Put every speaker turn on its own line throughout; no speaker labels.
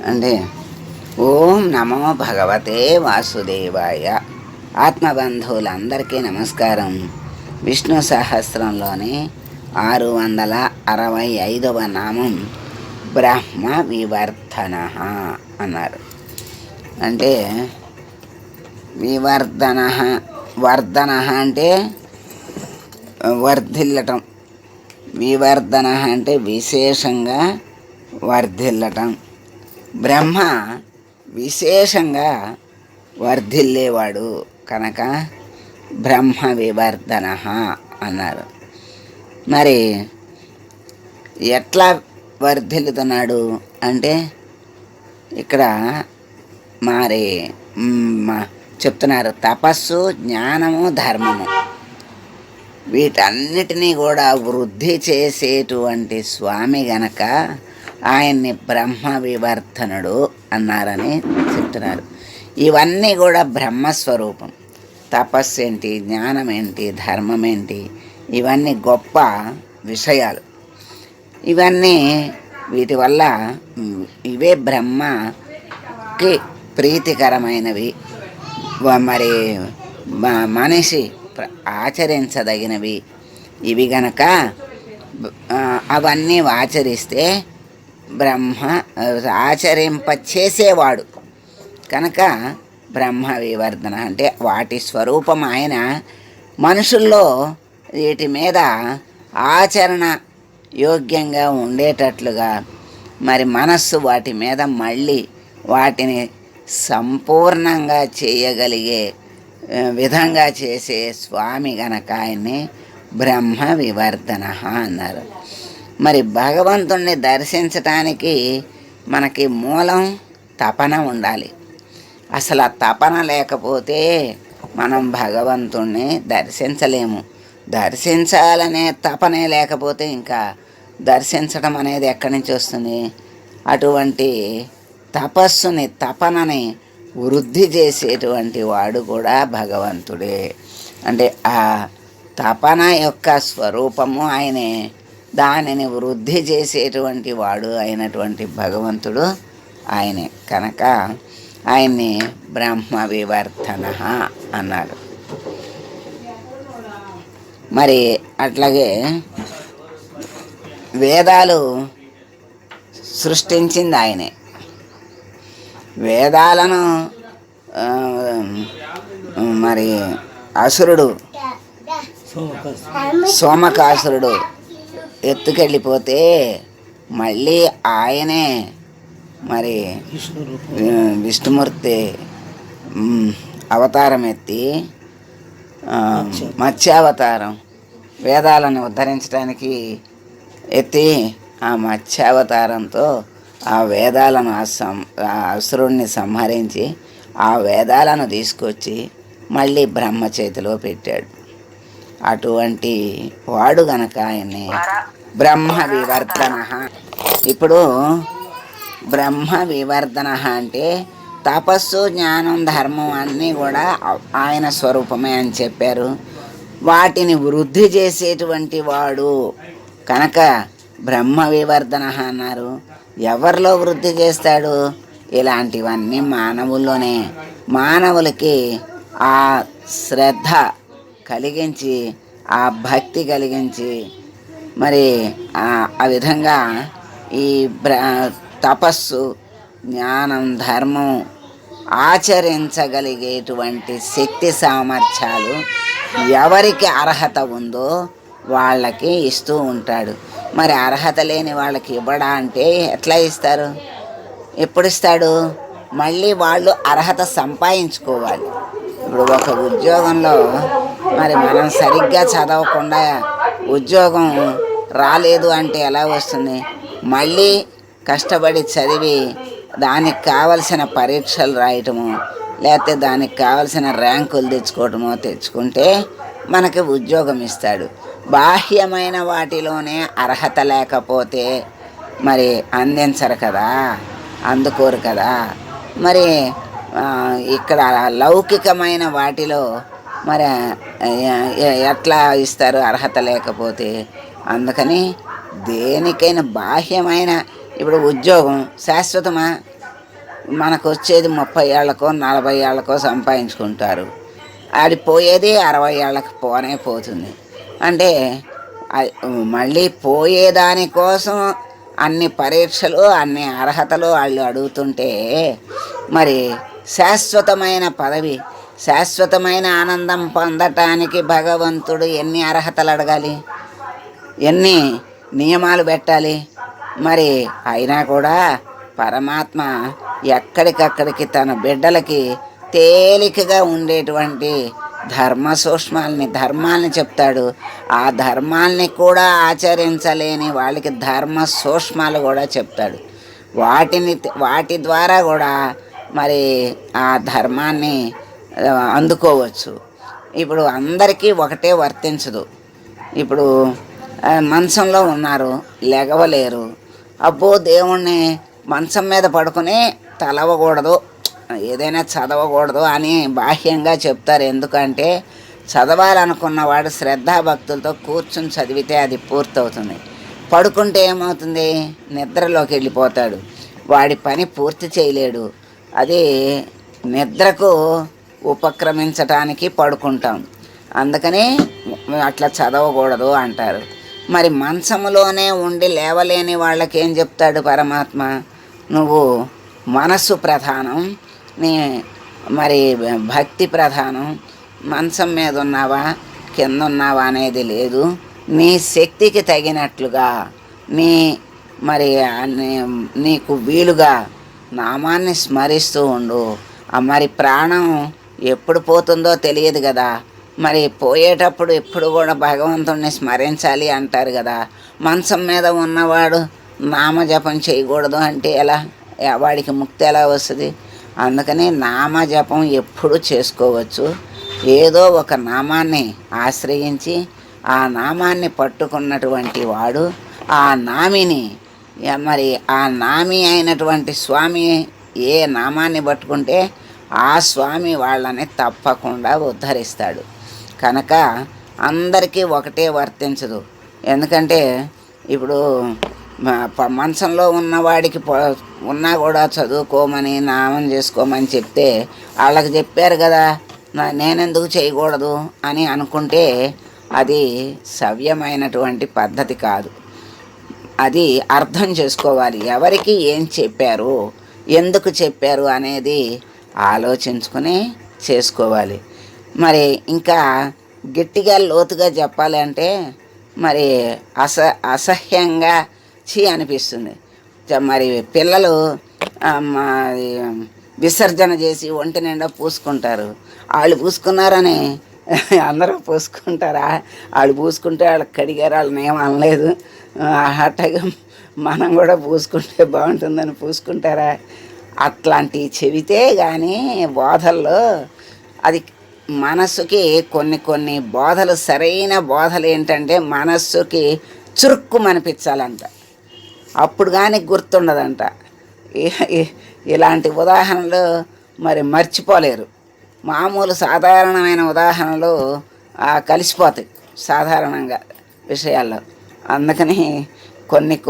అంటే ఓం నమో భగవతే వాసుదేవాయ. ఆత్మబంధువులందరికీ నమస్కారం. విష్ణు సహస్రంలోని 665వ నామం బ్రహ్మ వివర్ధన అన్నారు. అంటే వివర్ధన, వర్ధన అంటే వర్ధిల్లటం, వివర్ధన అంటే విశేషంగా వర్ధిల్లటం. బ్రహ్మ విశేషంగా వర్ధిల్లేవాడు కనుక బ్రహ్మ వివర్ధన అన్నారు. మరి ఎట్లా వర్ధిల్లుతున్నాడు అంటే ఇక్కడ మరి చెప్తున్నారు, తపస్సు, జ్ఞానము, ధర్మము వీటన్నిటినీ కూడా వృద్ధి చేసేటువంటి స్వామి గనక ఆయన్ని బ్రహ్మ వివర్ధనుడు అన్నారని చెప్తున్నారు. ఇవన్నీ కూడా బ్రహ్మస్వరూపం. తపస్సు ఏంటి, జ్ఞానం ఏంటి, ధర్మం ఏంటి, ఇవన్నీ గొప్ప విషయాలు. ఇవన్నీ వీటి వల్ల ఇవే బ్రహ్మకి ప్రీతికరమైనవి, మరి మనిషి ఆచరించదగినవి. ఇవి గనక అవన్నీ ఆచరిస్తే బ్రహ్మ ఆచరింపచేసేవాడు కనుక బ్రహ్మ వివర్ధన అంటే వాటి స్వరూపం ఆయన. మనుషుల్లో వీటి మీద ఆచరణ యోగ్యంగా ఉండేటట్లుగా మరి మనస్సు వాటి మీద మళ్ళీ వాటిని సంపూర్ణంగా చేయగలిగే విధంగా చేసే స్వామి గనక ఆయన్ని బ్రహ్మ వివర్ధన అన్నారు. మరి భగవంతుణ్ణి దర్శించటానికి మనకి మూలం తపన ఉండాలి. అసలు ఆ తపన లేకపోతే మనం భగవంతుణ్ణి దర్శించలేము. దర్శించాలనే తపనే లేకపోతే ఇంకా దర్శించడం అనేది ఎక్కడి నుంచి వస్తుంది? అటువంటి తపస్సుని, తపనని వృద్ధి చేసేటువంటి వాడు కూడా భగవంతుడే. అంటే ఆ తపన యొక్క స్వరూపము ఆయనే, దానిని వృద్ధి చేసేటువంటి వాడు అయినటువంటి భగవంతుడు ఆయనే కనుక ఆయన్ని బ్రహ్మ వివర్ధన అన్నాడు. మరి అట్లాగే వేదాలు సృష్టించింది ఆయనే. వేదాలను మరి అసురుడు సోమకాసురుడు ఎత్తుకెళ్ళిపోతే మళ్ళీ ఆయనే మరి విష్ణుమూర్తి అవతారం ఎత్తి మత్స్యావతారం వేదాలను ఉద్ధరించడానికి ఎత్తి ఆ మత్స్యావతారంతో ఆ వేదాలను అసురుణ్ణి సంహరించి ఆ వేదాలను తీసుకొచ్చి మళ్ళీ బ్రహ్మ చేతిలో పెట్టాడు. అటువంటి వాడు గనక ఆయన్ని బ్రహ్మ వివర్ధన. ఇప్పుడు బ్రహ్మ వివర్ధన అంటే తపస్సు, జ్ఞానం, ధర్మం అన్నీ కూడా ఆయన స్వరూపమే అని చెప్పారు. వాటిని వృద్ధి చేసేటువంటి వాడు కనుక బ్రహ్మ వివర్ధన అన్నారు. ఎవరిలో వృద్ధి చేస్తాడు? ఇలాంటివన్నీ మానవుల్లోనే. మానవులకి ఆ శ్రద్ధ కలిగించి, ఆ భక్తి కలిగించి, మరి ఆ విధంగా ఈ తపస్సు, జ్ఞానం, ధర్మం ఆచరించగలిగేటువంటి శక్తి సామర్థ్యాలు ఎవరికి అర్హత ఉందో వాళ్ళకి ఇస్తూ ఉంటాడు. మరి అర్హత లేని వాళ్ళకి ఇవ్వడా అంటే ఎట్లా ఇస్తారు? ఎప్పుడు ఇస్తాడు? మళ్ళీ వాళ్ళు అర్హత సంపాదించుకోవాలి. ఇప్పుడు ఒక ఉద్యోగంలో మరి మనం సరిగ్గా చదవకుండా ఉద్యోగం రాలేదు అంటే ఎలా వస్తుంది? మళ్ళీ కష్టపడి చదివి దానికి కావలసిన పరీక్షలు రాయటము, లేకపోతే దానికి కావలసిన ర్యాంకులు తెచ్చుకుంటే మనకి ఉద్యోగం ఇస్తాడు. బాహ్యమైన వాటిలోనే అర్హత లేకపోతే మరి అందించరు కదా, అందుకోరు కదా. మరి ఇక్కడ లౌకికమైన వాటిలో మరి ఎట్లా ఇస్తారు అర్హత లేకపోతే? అందుకని దేనికైనా బాహ్యమైన, ఇప్పుడు ఉద్యోగం శాశ్వతమా? మనకు వచ్చేది 30 ఏళ్ళకో 40 ఏళ్ళకో సంపాదించుకుంటారు. అది పోయేది 60 ఏళ్ళకి పోనే పోతుంది. అంటే మళ్ళీ పోయేదానికోసం అన్ని పరీక్షలు అన్ని అర్హతలు వాళ్ళు అడుగుతుంటే మరి శాశ్వతమైన పదవి శాశ్వతమైన ఆనందం పొందటానికి భగవంతుడు ఎన్ని అర్హతలు అడగాలి, ఎన్ని నియమాలు పెట్టాలి? మరి అయినా కూడా పరమాత్మ ఎక్కడికక్కడికి తన బిడ్డలకి తేలికగా ఉండేటువంటి ధర్మాల్ని చెప్తాడు. ఆ ధర్మాల్ని కూడా ఆచరించలేని వాళ్ళకి ధర్మ సూక్ష్మాలు కూడా చెప్తాడు. వాటి ద్వారా కూడా మరి ఆ ధర్మాన్ని అందుకోవచ్చు. ఇప్పుడు అందరికీ ఒకటే వర్తించదు. ఇప్పుడు మంచంలో ఉన్నారు, లెగవలేరు. అబ్బో దేవుణ్ణి మంచం మీద పడుకుని తలవకూడదు, ఏదైనా చదవకూడదు అని బాహ్యంగా చెప్తారు. ఎందుకంటే చదవాలనుకున్నవాడు శ్రద్ధాభక్తులతో కూర్చుని చదివితే అది పూర్తవుతుంది. పడుకుంటే ఏమవుతుంది? నిద్రలోకి వెళ్ళిపోతాడు, వాడి పని పూర్తి చేయలేడు. అది నిద్రకు ఉపక్రమించటానికి పడుకుంటాం. అందుకని అట్లా చదవకూడదు అంటారు. మరి మంచంలోనే ఉండి లేవలేని వాళ్ళకి ఏం చెప్తాడు పరమాత్మ? నువ్వు మనస్సు ప్రధానం, నీ మరి భక్తి ప్రధానం. మంచం మీద ఉన్నావా కింద ఉన్నావా అనేది లేదు. నీ శక్తికి తగినట్లుగా నీకు వీలుగా నామాన్ని స్మరిస్తూ ఉండు. మరి ప్రాణం ఎప్పుడు పోతుందో తెలియదు కదా. మరి పోయేటప్పుడు ఎప్పుడు కూడా భగవంతుణ్ణి స్మరించాలి అంటారు కదా. మంచం మీద ఉన్నవాడు నామజపం చేయకూడదు అంటే ఎలా? వాడికి ముక్తి ఎలా వస్తుంది? అందుకని నామజపం ఎప్పుడు చేసుకోవచ్చు. ఏదో ఒక నామాన్ని ఆశ్రయించి ఆ నామాన్ని పట్టుకున్నటువంటి వాడు ఆ నామిని మరి ఆ నామి అయినటువంటి స్వామి ఏ నామాన్ని పట్టుకుంటే ఆ స్వామి వాళ్ళని తప్పకుండా ఉద్ధరిస్తాడు. కనుక అందరికీ ఒకటే వర్తించదు. ఎందుకంటే ఇప్పుడు మంచంలో ఉన్నవాడికి ఉన్నా కూడా చదువుకోమని నామం చేసుకోమని చెప్తే వాళ్ళకి చెప్పారు కదా, నేనెందుకు చేయకూడదు అని అనుకుంటే అది సవ్యమైనటువంటి పద్ధతి కాదు. అది అర్థం చేసుకోవాలి. ఎవరికి ఏం చెప్పారు, ఎందుకు చెప్పారు అనేది ఆలోచించుకుని చేసుకోవాలి. మరి ఇంకా గట్టిగా లోతుగా చెప్పాలి అంటే మరి అసహ్యంగా అనిపిస్తుంది. మరి పిల్లలు విసర్జన చేసి ఒంటి నిండా పూసుకుంటారు. వాళ్ళు పూసుకున్నారని అందరూ పూసుకుంటారా? వాళ్ళు పూసుకుంటే వాళ్ళకి కడిగారు, వాళ్ళని ఏం అనలేదు. అట్టగా మనం కూడా పూసుకుంటే బాగుంటుందని పూసుకుంటారా? అట్లాంటివి చెబితే కానీ బోధల్లో అది మనస్సుకి కొన్ని బోధలు సరైన బోధలు ఏంటంటే మనస్సుకి చురుక్కుమనిపించాలంట, అప్పుడు కానీ గుర్తుండదంట. ఇలాంటి ఉదాహరణలు మరి మర్చిపోలేరు. మామూలు సాధారణమైన ఉదాహరణలు కలిసిపోతాయి సాధారణంగా విషయాల్లో. అందుకని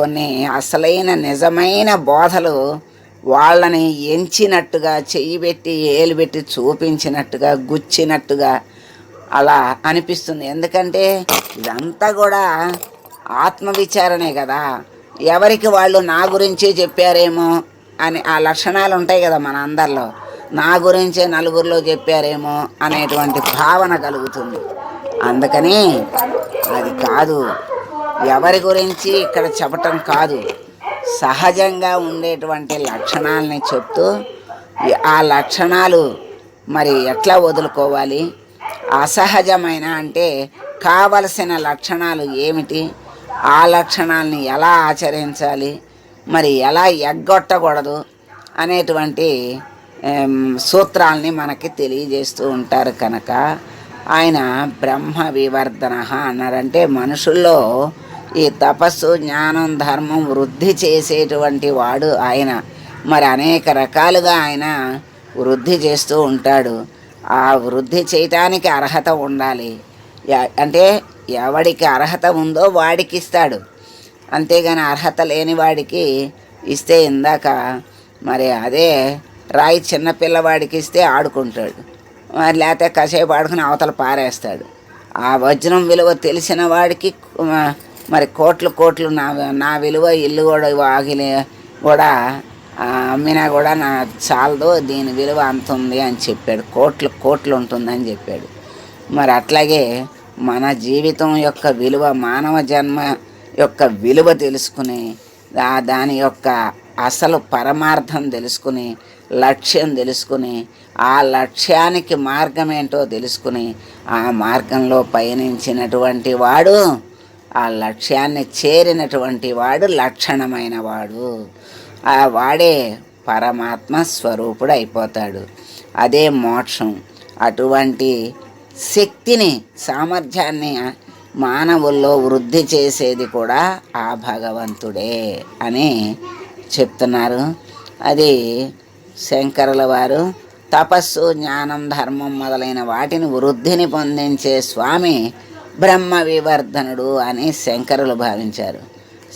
కొన్ని అసలైన నిజమైన బోధలు వాళ్ళని ఎంచినట్టుగా, చెయ్యి పెట్టి ఏలు పెట్టి చూపించినట్టుగా, గుచ్చినట్టుగా అలా అనిపిస్తుంది. ఎందుకంటే ఇదంతా కూడా ఆత్మవిచారణే కదా. ఎవరికి వాళ్ళు నా గురించే చెప్పారేమో అని ఆ లక్షణాలు ఉంటాయి కదా మన అందరిలో. నా గురించే నలుగురిలో చెప్పారేమో అనేటువంటి భావన కలుగుతుంది. అందుకని అది కాదు, ఎవరి గురించి ఇక్కడ చెప్పటం కాదు, సహజంగా ఉండేటువంటి లక్షణాలని చెప్తూ ఆ లక్షణాలు మరి ఎట్లా వదులుకోవాలి, అసహజమైన అంటే కావలసిన లక్షణాలు ఏమిటి, ఆ లక్షణాలని ఎలా ఆచరించాలి, మరి ఎలా ఎగ్గొట్టకూడదు అనేటువంటి సూత్రాల్ని మనకి తెలియజేస్తూ ఉంటారు. కనుక ఆయన బ్రహ్మ వివర్ధన అన్నారంటే మనుషుల్లో ఈ తపస్సు, జ్ఞానం, ధర్మం వృద్ధి చేసేటువంటి వాడు ఆయన. మరి అనేక రకాలుగా ఆయన వృద్ధి చేస్తూ ఉంటాడు. ఆ వృద్ధి చేయటానికి అర్హత ఉండాలి. అంటే ఎవడికి అర్హత ఉందో వాడికి ఇస్తాడు, అంతేగాని అర్హత లేని వాడికి ఇస్తే ఇందాక మరి అదే రాయి చిన్న పిల్లవాడికి ఇస్తే ఆడుకుంటాడు, మరి లేకపోతే కాసేపు ఆడుకుని అవతల పారేస్తాడు. ఆ వజ్రం విలువ తెలిసిన వాడికి మరి కోట్లు కోట్లు నా విలువ ఇల్లు కూడా వాకిలి కూడా అమ్మినా కూడా నా చాలదు, దీని విలువ అంత ఉంది అని చెప్పాడు. కోట్లు కోట్లు ఉంటుందని చెప్పాడు. మరి అట్లాగే మన జీవితం యొక్క విలువ, మానవ జన్మ యొక్క విలువ తెలుసుకుని దాని యొక్క అసలు పరమార్థం తెలుసుకుని, లక్ష్యం తెలుసుకుని, ఆ లక్ష్యానికి మార్గం ఏంటో తెలుసుకుని ఆ మార్గంలో పయనించినటువంటి వాడు, ఆ లక్ష్యాన్ని చేరినటువంటి వాడు లక్షణమైన వాడు. ఆ వాడే పరమాత్మ స్వరూపుడు అయిపోతాడు. అదే మోక్షం. అటువంటి శక్తిని, సామర్థ్యాన్ని మానవుల్లో వృద్ధి చేసేది కూడా ఆ భగవంతుడే అని చెప్తున్నారు. అది శంకరుల వారు తపస్సు, జ్ఞానం, ధర్మం మొదలైన వాటిని వృద్ధిని పొందించే స్వామి బ్రహ్మ వివర్ధనుడు అని శంకరులు భావించారు.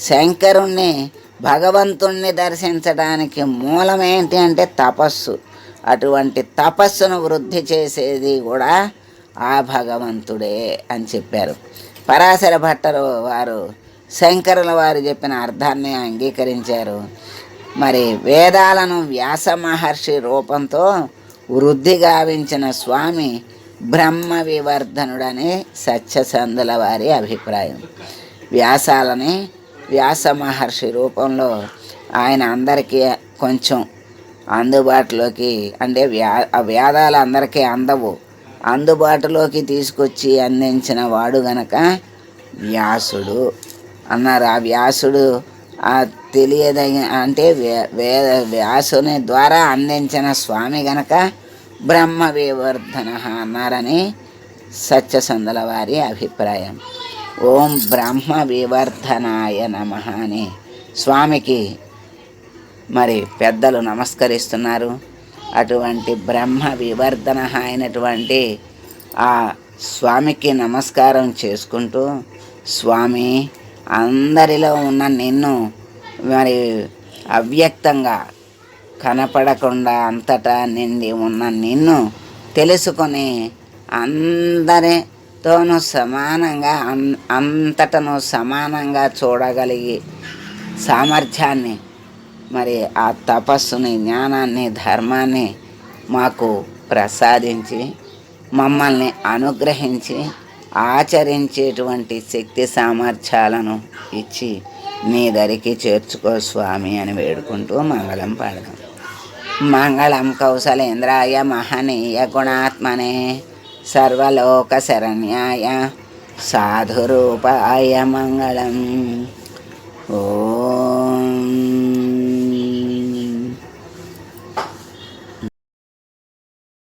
శంకరుణ్ణి, భగవంతుణ్ణి దర్శించడానికి మూలం ఏంటి అంటే తపస్సు. అటువంటి తపస్సును వృద్ధి చేసేది కూడా ఆ భగవంతుడే అని చెప్పారు. పరాశర భట్టరు వారు శంకరుల వారు చెప్పిన అర్థాన్ని అంగీకరించారు. మరి వేదాలను వ్యాస మహర్షి రూపంతో వృద్ధి గావించిన స్వామి బ్రహ్మ వివర్ధనుడని సత్యసంధుల వారి అభిప్రాయం. వ్యాసాలని వ్యాస మహర్షి రూపంలో ఆయన అందరికీ కొంచెం అందుబాటులోకి, అంటే వేదాలు అందరికీ అందవు, అందుబాటులోకి తీసుకొచ్చి అందించిన వాడు గనక వ్యాసుడు అన్నారు. ఆ వ్యాసుడు తెలియదగిన అంటే వ్యాసుని ద్వారా అందించిన స్వామి గనక బ్రహ్మ వివర్ధన అన్నారని సత్యసంధుల వారి అభిప్రాయం. ఓం బ్రహ్మ వివర్ధనాయ నమః అని స్వామికి మరి పెద్దలు నమస్కరిస్తున్నారు. అటువంటి బ్రహ్మ వివర్ధన అయినటువంటి ఆ స్వామికి నమస్కారం చేసుకుంటూ, స్వామి, అందరిలో ఉన్న నిన్ను, మరి అవ్యక్తంగా కనపడకుండా అంతటా నిండి ఉన్న నిన్ను తెలుసుకొని అందరితోనూ సమానంగా, అంతటను సమానంగా చూడగలిగి సామర్థ్యాన్ని, మరి ఆ తపస్సుని, జ్ఞానాన్ని, ధర్మాన్ని మాకు ప్రసాదించి మమ్మల్ని అనుగ్రహించి ఆచరించేటువంటి శక్తి సామర్థ్యాలను ఇచ్చి నీ దరికి చేర్చుకో స్వామి అని వేడుకుంటూ మంగళం పాడదాం. మంగళం కౌసలేంద్రాయ మహనీయ గుణాత్మనే సర్వలోక శరణ్యాయ సాధురూపాయ మంగళం. ఓ